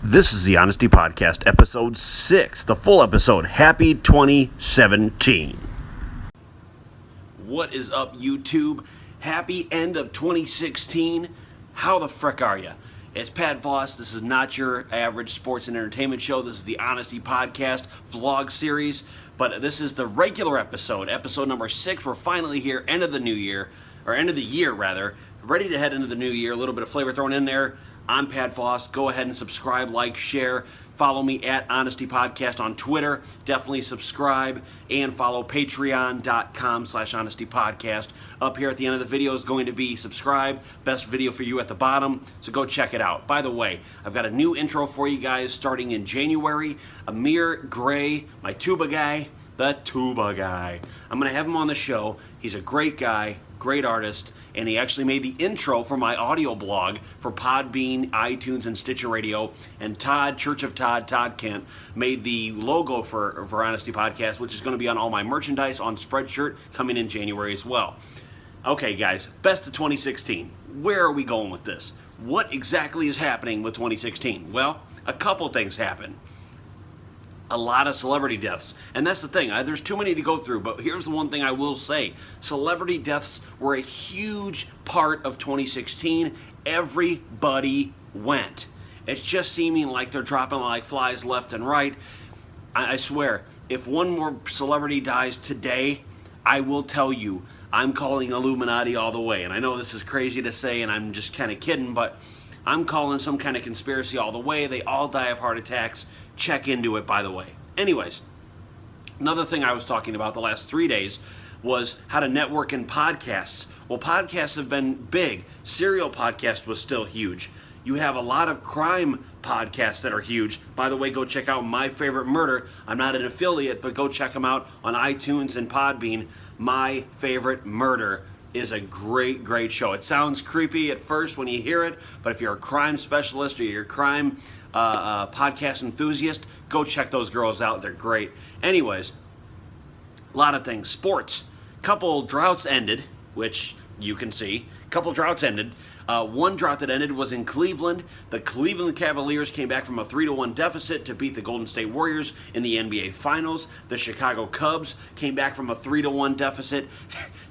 This is the Honesty Podcast, episode 6, the full episode. Happy 2017. What is up, YouTube? Happy end of 2016. How the frick are you? It's Pat Voss. This is not your average sports and entertainment show. This is the Honesty Podcast vlog series, but this is the regular episode number 6. We're finally here, end of the year, rather. Ready to head into the new year. A little bit of flavor thrown in there. I'm Pat Voss. Go ahead and subscribe, like, share. Follow me at Honesty Podcast on Twitter. Definitely subscribe and follow patreon.com/Honesty Podcast. Up here at the end of the video is going to be subscribe. Best video for you at the bottom. So go check it out. By the way, I've got a new intro for you guys starting in January. Amir Gray, my tuba guy, the tuba guy. I'm going to have him on the show. He's a great guy, great artist, and he actually made the intro for my audio blog for Podbean, iTunes, and Stitcher Radio. And Todd Kent, made the logo for Honesty Podcast, which is going to be on all my merchandise on Spreadshirt coming in January as well. Okay, guys, best of 2016. Where are we going with this? What exactly is happening with 2016? Well, a couple things happened. A lot of celebrity deaths. And that's the thing. There's too many to go through, but here's the one thing I will say. Celebrity deaths were a huge part of 2016. Everybody went. It's just seeming like they're dropping like flies left and right. I swear, if one more celebrity dies today, I will tell you, I'm calling Illuminati all the way. And I know this is crazy to say, and I'm just kind of kidding, but I'm calling some kind of conspiracy all the way. They all die of heart attacks. Check into it, by the way. Anyways, another thing I was talking about the last 3 days was how to network in podcasts. Well, podcasts have been big. Serial podcast was still huge. You have a lot of crime podcasts that are huge. By the way, go check out My Favorite Murder. I'm not an affiliate, but go check them out on iTunes and Podbean. My Favorite Murder is a great, great show. It sounds creepy at first when you hear it, but if you're a crime specialist or you're a crime podcast enthusiast, go check those girls out. They're great. Anyways, a lot of things. Sports. Couple droughts ended, which you can see. Couple droughts ended. One drought that ended was in Cleveland. The Cleveland Cavaliers came back from a 3-1 deficit to beat the Golden State Warriors in the NBA Finals. The Chicago Cubs came back from a 3-1 deficit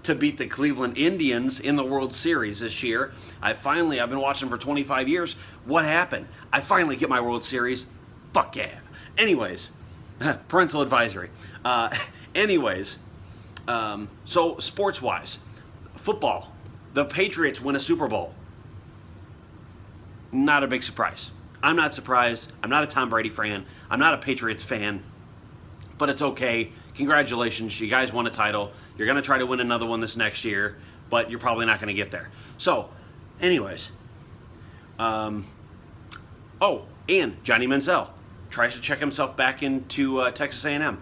to beat the Cleveland Indians in the World Series this year. I've been watching for 25 years. What happened? I finally get my World Series. Fuck yeah. Anyways, parental advisory. So sports-wise, football. The Patriots win a Super Bowl. Not a big surprise. I'm not surprised. I'm not a Tom Brady fan. I'm not a Patriots fan. But it's okay. Congratulations. You guys won a title. You're going to try to win another one this next year, but you're probably not going to get there. So, anyways. And Johnny Manziel tries to check himself back into Texas A&M.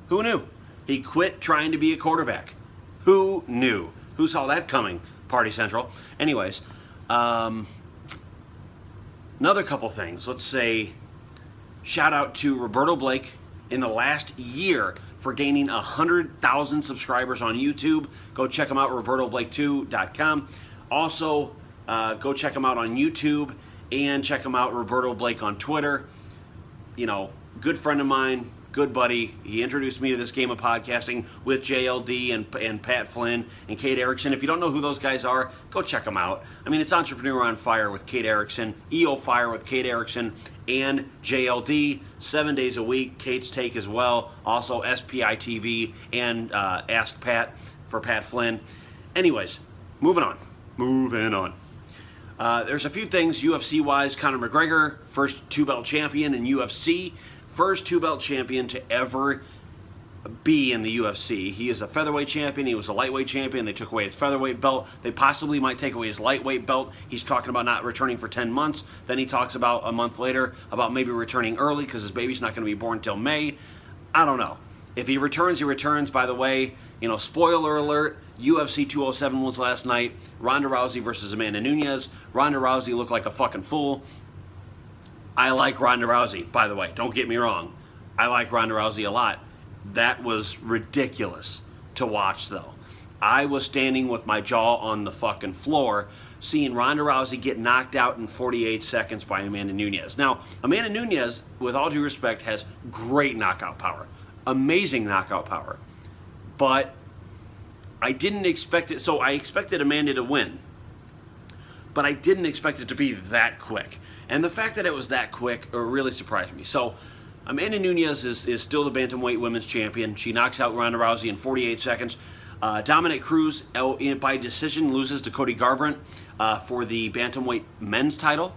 Who knew? He quit trying to be a quarterback. Who knew? Who saw that coming? Party Central. Anyways, another couple things. Let's say, shout out to Roberto Blake in the last year for gaining 100,000 subscribers on YouTube. Go check him out, robertoblake2.com. Also, go check him out on YouTube and check him out, Roberto Blake, on Twitter. You know, good friend of mine. Good buddy. He introduced me to this game of podcasting with JLD and Pat Flynn and Kate Erickson. If you don't know who those guys are, go check them out. I mean, it's Entrepreneur on Fire with Kate Erickson, EO Fire with Kate Erickson, and JLD, 7 days a week. Kate's Take as well. Also SPI TV and Ask Pat for Pat Flynn. Anyways, moving on. There's a few things UFC-wise. Conor McGregor, first 2-belt champion in UFC. First 2-belt champion to ever be in the UFC. He is a featherweight champion. He was a lightweight champion. They took away his featherweight belt. They possibly might take away his lightweight belt. He's talking about not returning for 10 months. Then he talks about a month later about maybe returning early because his baby's not going to be born till May. I don't know. If he returns, he returns. By the way, spoiler alert, UFC 207 was last night. Ronda Rousey versus Amanda Nunes. Ronda Rousey looked like a fucking fool. I like Ronda Rousey, by the way. Don't get me wrong. I like Ronda Rousey a lot. That was ridiculous to watch, though. I was standing with my jaw on the fucking floor seeing Ronda Rousey get knocked out in 48 seconds by Amanda Nunes. Now, Amanda Nunes, with all due respect, has great knockout power. Amazing knockout power. But I didn't expect it. So I expected Amanda to win. But I didn't expect it to be that quick. And the fact that it was that quick really surprised me. So Amanda Nunes is still the Bantamweight Women's Champion. She knocks out Ronda Rousey in 48 seconds. Dominic Cruz, by decision, loses to Cody Garbrandt for the Bantamweight Men's title.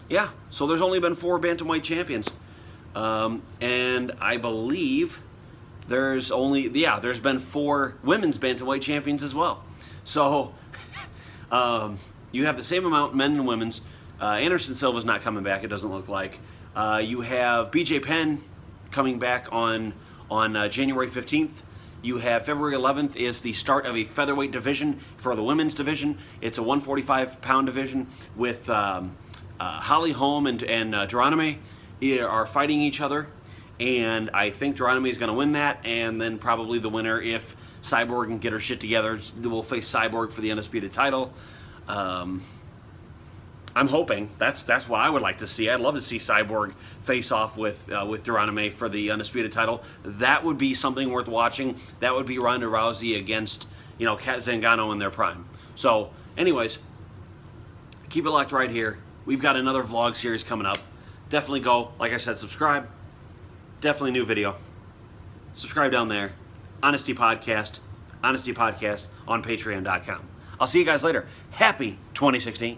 Yeah, so there's only been 4 Bantamweight champions. And I believe there's been 4 Women's Bantamweight champions as well. So you have the same amount, men and women's. Anderson Silva's not coming back, it doesn't look like. You have BJ Penn coming back on January 15th. You have February 11th is the start of a featherweight division for the women's division. It's a 145-pound division with Holly Holm and Geronimo are fighting each other. And I think Geronimo is going to win that, and then probably the winner, if Cyborg can get her shit together, will face Cyborg for the undisputed title. I'm hoping that's what I would like to see. I'd love to see Cyborg face off with Geronimo for the undisputed title. That would be something worth watching. That would be Ronda Rousey against Kat Zingano in their prime. So, anyways, keep it locked right here. We've got another vlog series coming up. Definitely go, like I said, subscribe. Definitely new video. Subscribe down there. Honesty Podcast on Patreon.com. I'll see you guys later. Happy 2016.